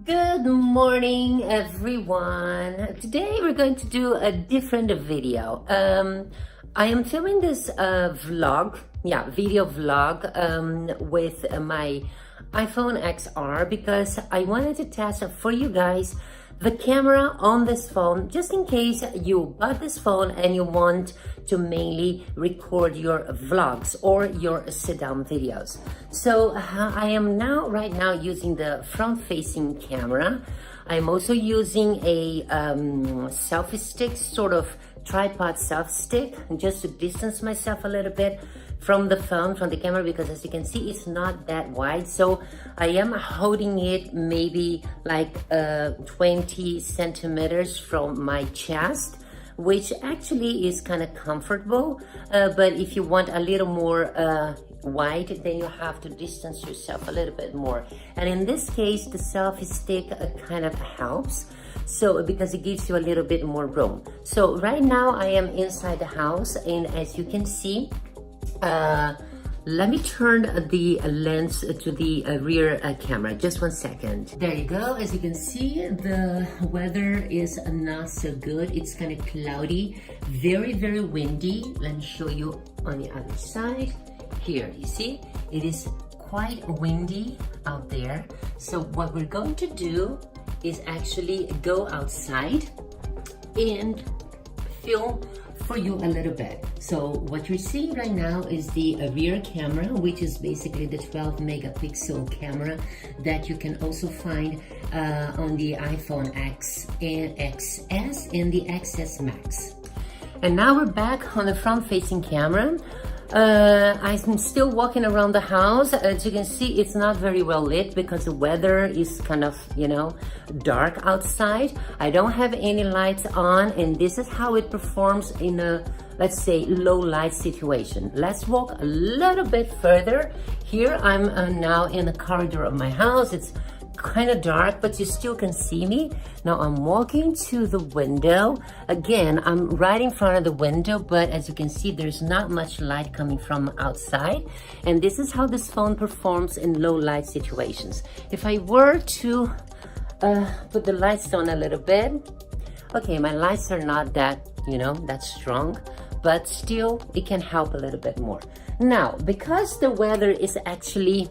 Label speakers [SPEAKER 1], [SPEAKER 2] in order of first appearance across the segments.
[SPEAKER 1] Good morning, everyone. Today we're going to do a different video. I am filming this video vlog with my iPhone XR because I wanted to test for you guys the camera on this phone, just in case you bought this phone and you want to mainly record your vlogs or your sit-down videos. So I am right now using the front-facing camera. I'm also using a selfie stick, sort of tripod selfie stick, just to distance myself a little bit from the phone, from the camera, because as you can see, it's not that wide. So I am holding it maybe like 20 centimeters from my chest, which actually is kind of comfortable. But if you want a little more wide, then you have to distance yourself a little bit more. And in this case, the selfie stick kind of helps. So because it gives you a little bit more room. So right now I am inside the house, and as you can see, let me turn the lens to the rear camera. Just one second. There you go. As you can see, the weather is not so good. It's kind of cloudy, very windy. Let me show you on the other side. Here, you see, it is quite windy out there. So what we're going to do is actually go outside and film for you a little bit. So what you're seeing right now is the rear camera, which is basically the 12 megapixel camera that you can also find on the iPhone X and XS and the XS Max. And now we're back on the front-facing camera. I'm still walking around the house. As you can see, it's not very well lit because the weather is kind of, dark outside. I don't have any lights on, and this is how it performs in a, let's say, low light situation. Let's walk a little bit further. Here I'm now in the corridor of my house. It's kind of dark, but you still can see me. Now I'm walking to the window. Again, I'm right in front of the window, but as you can see, there's not much light coming from outside. And this is how this phone performs in low light situations. If I were to put the lights on a little bit, okay, my lights are not that, that strong, but still it can help a little bit more. Now, because the weather is actually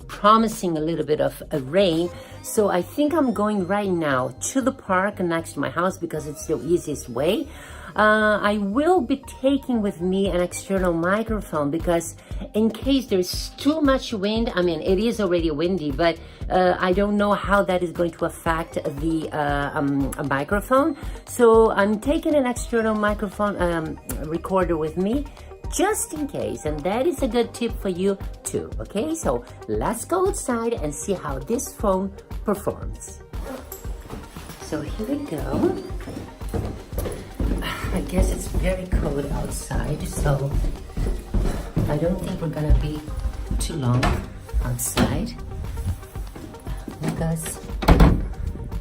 [SPEAKER 1] promising a little bit of a rain, so I think I'm going right now to the park next to my house because it's the easiest way. I will be taking with me an external microphone because in case there's too much wind, I mean, it is already windy, but I don't know how that is going to affect the microphone. So I'm taking an external microphone recorder with me, just in case, and that is a good tip for you too. Okay, so let's go outside and see how this phone performs. So here we go. I guess it's very cold outside, so I don't think we're gonna be too long outside because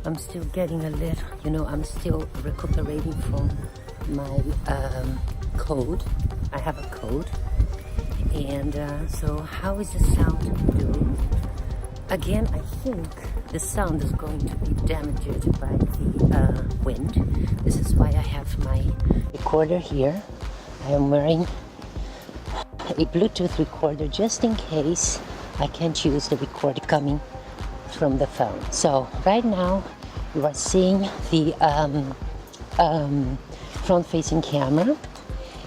[SPEAKER 1] I'm still getting a little, I'm still recuperating from my cold. I have a cold, and so how is the sound doing? Again, I think the sound is going to be damaged by the wind. This is why I have my recorder here. I am wearing a Bluetooth recorder just in case I can't use the recorder coming from the phone. So right now you are seeing the front-facing camera.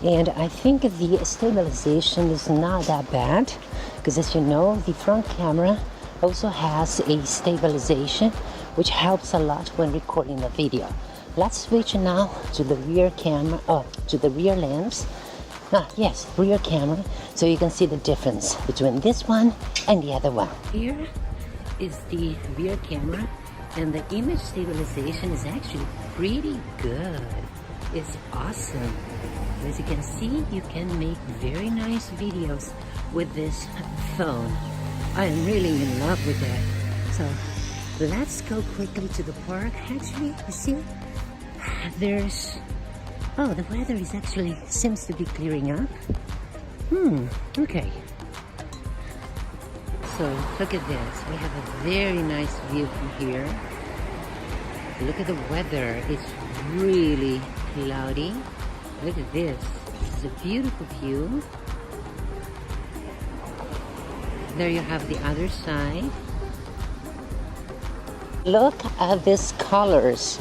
[SPEAKER 1] And I think the stabilization is not that bad because, as you know, the front camera also has a stabilization which helps a lot when recording a video. Let's switch now to the rear camera, to the rear lens. Yes, rear camera, so you can see the difference between this one and the other one. Here is the rear camera, and the image stabilization is actually pretty good. It's awesome. As you can see, you can make very nice videos with this phone. I am really in love with that. So let's go quickly to the park. Actually, you see, there's, the weather is actually seems to be clearing up. Okay. So look at this. We have a very nice view from here. Look at the weather. It's really cloudy. Look at this. This is a beautiful view. There you have the other side. Look at these colors.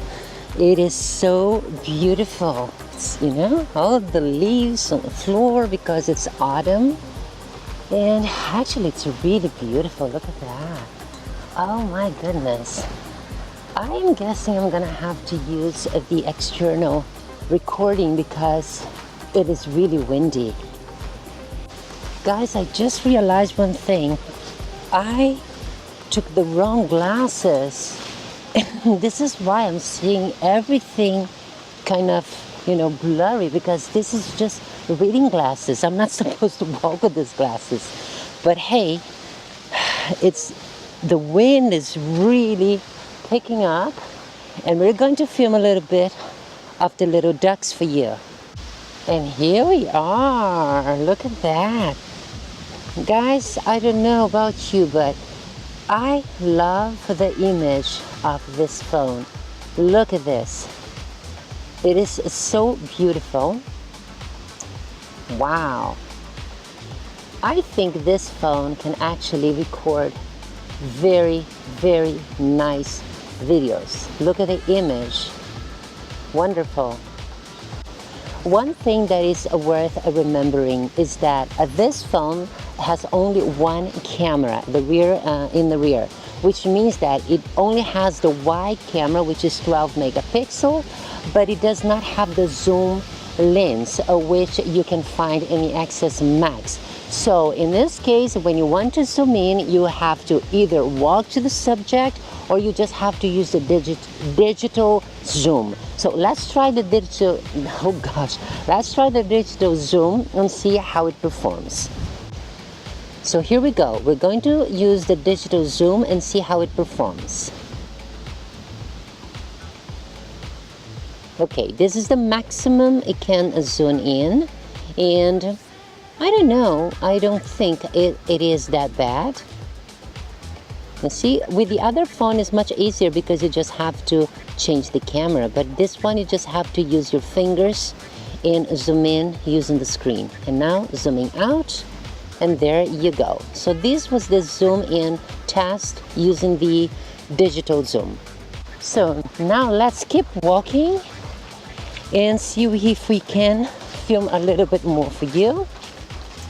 [SPEAKER 1] It is so beautiful. It's, you know, all the leaves on the floor because it's autumn. And actually it's really beautiful. Look at that. Oh my goodness. I'm guessing I'm gonna have to use the external recording because it is really windy. Guys, I just realized one thing. I took the wrong glasses. This is why I'm seeing everything kind of, you know, blurry, because this is just reading glasses. I'm not supposed to walk with these glasses. But hey, the wind is really picking up, and we're going to film a little bit of the little ducks for you. And here we are. Look at that. Guys, I don't know about you, but I love the image of this phone. Look at this. It is so beautiful. Wow. I think this phone can actually record very, very nice videos. Look at the image. Wonderful. One thing that is worth remembering is that this phone has only one camera, in the rear, which means that it only has the wide camera, which is 12 megapixel, but it does not have the zoom lens, which you can find in the XS Max. So in this case, when you want to zoom in, you have to either walk to the subject or you just have to use the digital zoom. So let's try the digital, let's try the digital zoom and see how it performs. So here we go. We're going to use the digital zoom and see how it performs. Okay, this is the maximum it can zoom in, and I don't know, I don't think it is that bad. You see, with the other phone it's much easier because you just have to change the camera, but this one you just have to use your fingers and zoom in using the screen. And now zooming out, and there you go. So this was the zoom in test using the digital zoom. So now let's keep walking and see if we can film a little bit more for you.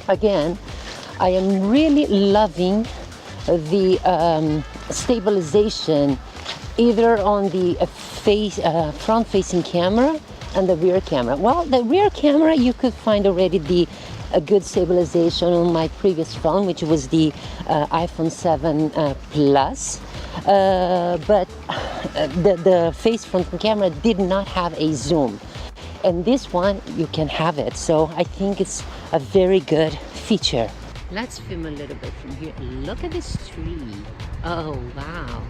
[SPEAKER 1] Again, I am really loving the stabilization either on the front-facing camera and the rear camera. Well, the rear camera you could find already a good stabilization on my previous phone, which was the iPhone 7 Plus. But the face front camera did not have a zoom, and this one you can have it, so I think it's a very good feature. Let's film a little bit from here. Look at this tree. Oh wow,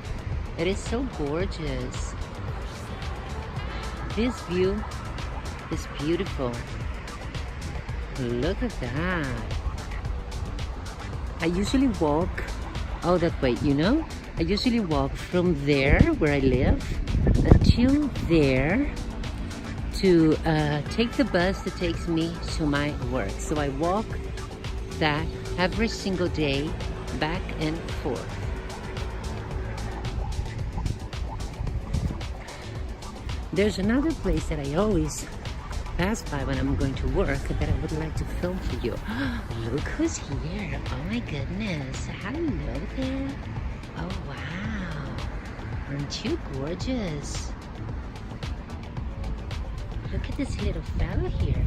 [SPEAKER 1] it is so gorgeous. This view is beautiful. Look at that. I usually walk all that way, you know? I usually walk from there where I live until there to take the bus that takes me to my work. So I walk that every single day, back and forth. There's another place that I always pass by when I'm going to work that I would like to film for you. Look who's here. Oh my goodness. Hello there. Oh wow. Aren't you gorgeous? Look at this little fella here.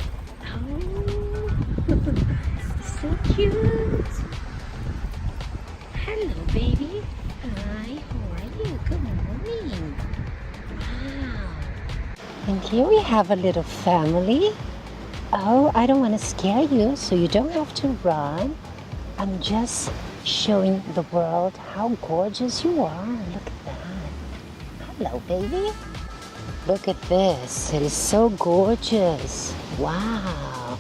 [SPEAKER 1] Oh, so cute. Hello baby. Hi, how are you? Good morning. Wow. And here we have a little family. Oh, I don't want to scare you, so you don't have to run. I'm just showing the world how gorgeous you are. Look at that. Hello, baby. Look at this. It is so gorgeous. Wow.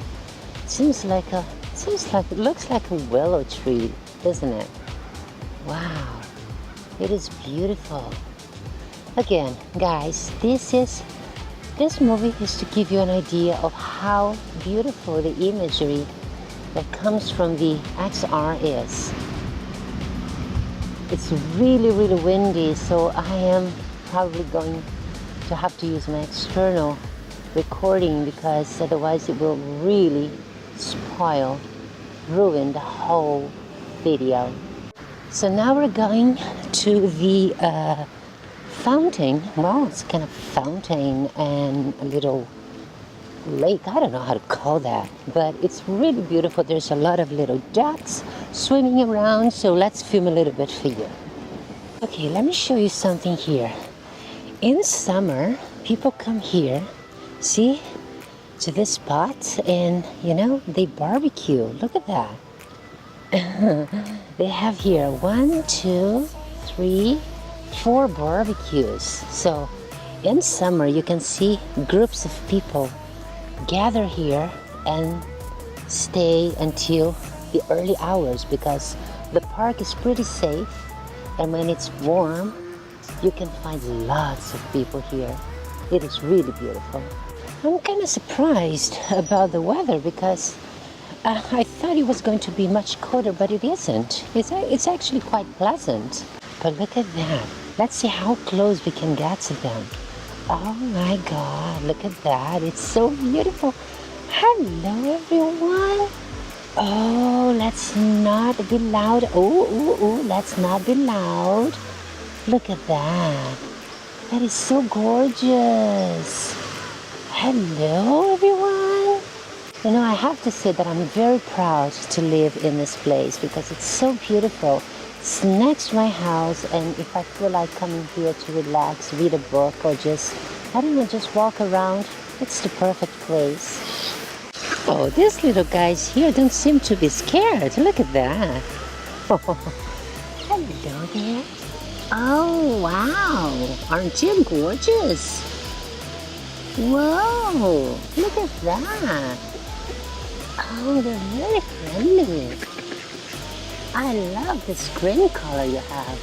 [SPEAKER 1] It looks like a willow tree, doesn't it? Wow, it is beautiful. Again, guys, this movie is to give you an idea of how beautiful the imagery that comes from the XR is. It's really, really windy, so I am probably going to have to use my external recording because otherwise it will really ruin the whole video. So now we're going to the fountain. Well, it's kind of fountain and a little lake. I don't know how to call that, but it's really beautiful. There's a lot of little ducks swimming around, so let's film a little bit for you. Okay, let me show you something here. In summer, people come here, see, to this spot, and you know, they barbecue. Look at that. They have here 1, 2, 3, 4 barbecues. So in summer, you can see groups of people gather here and stay until the early hours because the park is pretty safe, and when it's warm you can find lots of people here. It is really beautiful. I'm kind of surprised about the weather because I thought it was going to be much colder, but it isn't. It's actually quite pleasant. But look at that. Let's see how close we can get to them. Oh my God, look at that. It's so beautiful. Hello, everyone. Oh, let's not be loud. Oh, let's not be loud. Look at that. That is so gorgeous. Hello, everyone. You know, I have to say that I'm very proud to live in this place because it's so beautiful. It's next to my house, and if I feel like coming here to relax, read a book, or just, I don't know, just walk around, it's the perfect place. Oh, these little guys here don't seem to be scared. Look at that. Hello there. Oh, wow. Aren't you gorgeous? Whoa, look at that. Oh, they're very friendly. I love this green color you have.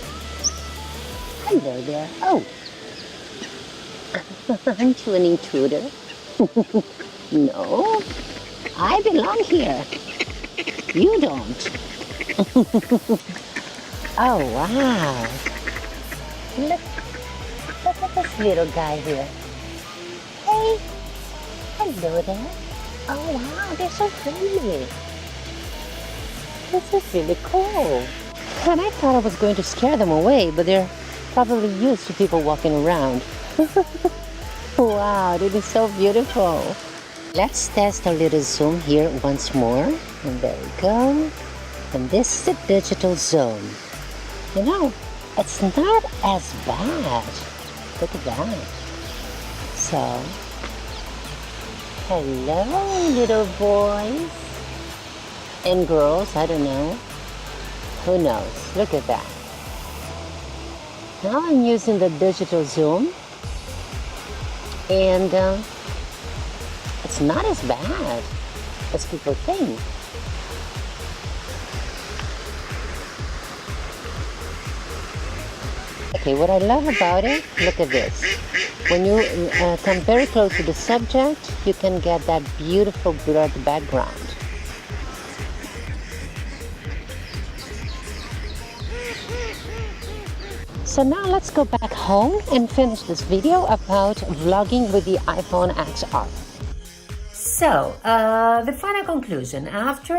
[SPEAKER 1] Hello there. Oh, aren't you an intruder? No, I belong here. You don't. Oh, wow. Look at this little guy here. Hey, hello there. Oh, wow, they're so friendly. This is really cool. And I thought I was going to scare them away, but they're probably used to people walking around. Wow, it is so beautiful. Let's test a little zoom here once more. And there we go. And this is the digital zoom. You know, it's not as bad. Look at that. So, hello, little boys. And girls, I don't know. Who knows? Look at that. Now I'm using the digital zoom. And it's not as bad as people think. Okay, what I love about it, look at this. When you come very close to the subject, you can get that beautiful blurred background. So now let's go back home and finish this video about vlogging with the iPhone XR. So, the final conclusion, after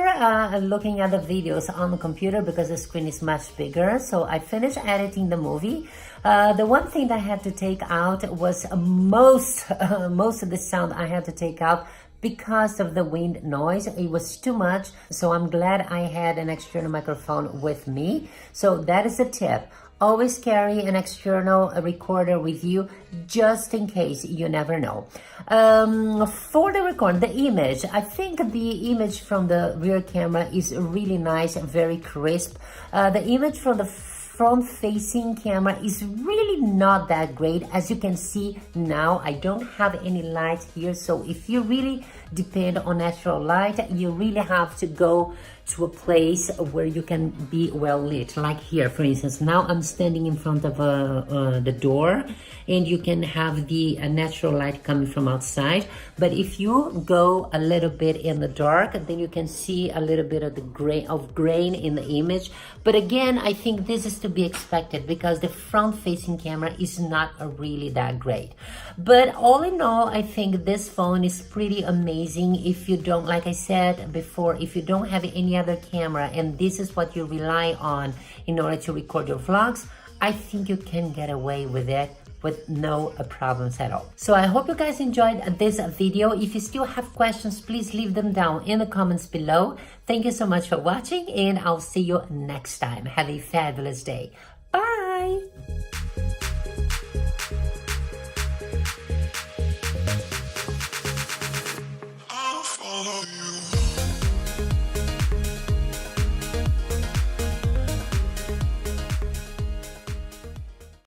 [SPEAKER 1] looking at the videos on the computer because the screen is much bigger, so I finished editing the movie. The one thing that I had to take out was most of the sound I had to take out because of the wind noise. It was too much, so I'm glad I had an external microphone with me. So that is a tip. Always carry an external recorder with you just in case, you never know. For the record, the image, I think the image from the rear camera is really nice, very crisp. The image from the front-facing camera is really not that great. As you can see now, I don't have any light here, so if you really depend on natural light, you really have to go to a place where you can be well lit. Like here, for instance, now I'm standing in front of the door, and you can have the natural light coming from outside. But if you go a little bit in the dark, then you can see a little bit of the grain in the image. But again, I think this is to be expected because the front-facing camera is not really that great. But all in all, I think this phone is pretty amazing. If you don't, like I said before, if you don't have any other camera and this is what you rely on in order to record your vlogs, I think you can get away with it with no problems at all. So I hope you guys enjoyed this video. If you still have questions, please leave them down in the comments below. Thank you so much for watching, and I'll see you next time. Have a fabulous day. Bye!